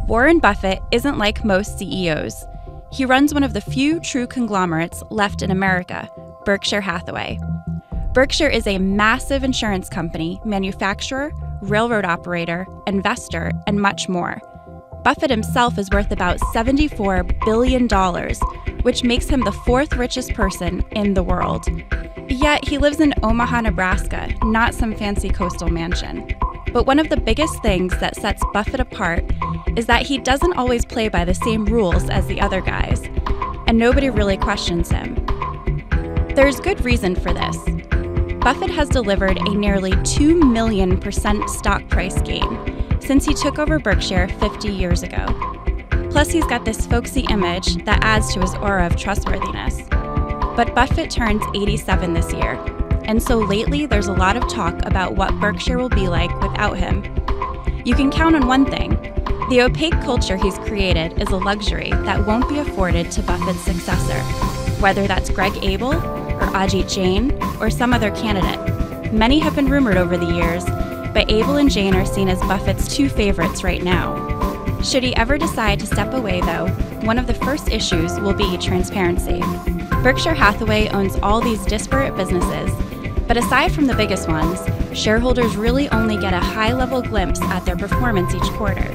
Warren Buffett isn't like most CEOs. He runs one of the few true conglomerates left in America, Berkshire Hathaway. Berkshire is a massive insurance company, manufacturer, railroad operator, investor, and much more. Buffett himself is worth about $74 billion, which makes him the fourth richest person in the world. Yet he lives in Omaha, Nebraska, not some fancy coastal mansion. But one of the biggest things that sets Buffett apart is that he doesn't always play by the same rules as the other guys, and nobody really questions him. There's good reason for this. Buffett has delivered a nearly 2 million% stock price gain since he took over Berkshire 50 years ago. Plus, he's got this folksy image that adds to his aura of trustworthiness. But Buffett turns 87 this year, and so lately there's a lot of talk about what Berkshire will be like without him. You can count on one thing. The opaque culture he's created is a luxury that won't be afforded to Buffett's successor, whether that's Greg Abel or Ajit Jain or some other candidate. Many have been rumored over the years, but Abel and Jain are seen as Buffett's two favorites right now. Should he ever decide to step away, though, one of the first issues will be transparency. Berkshire Hathaway owns all these disparate businesses, but aside from the biggest ones, shareholders really only get a high-level glimpse at their performance each quarter.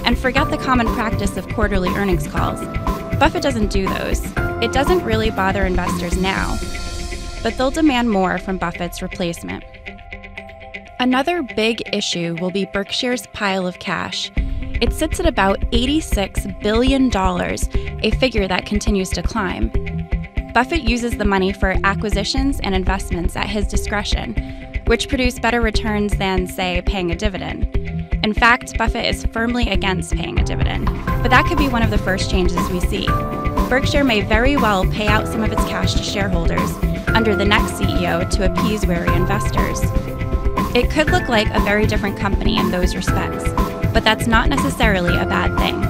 And forget the common practice of quarterly earnings calls. Buffett doesn't do those. It doesn't really bother investors now, but they'll demand more from Buffett's replacement. Another big issue will be Berkshire's pile of cash. It sits at about $86 billion, a figure that continues to climb. Buffett uses the money for acquisitions and investments at his discretion, which produce better returns than, say, paying a dividend. In fact, Buffett is firmly against paying a dividend, but that could be one of the first changes we see. Berkshire may very well pay out some of its cash to shareholders under the next CEO to appease wary investors. It could look like a very different company in those respects, but that's not necessarily a bad thing.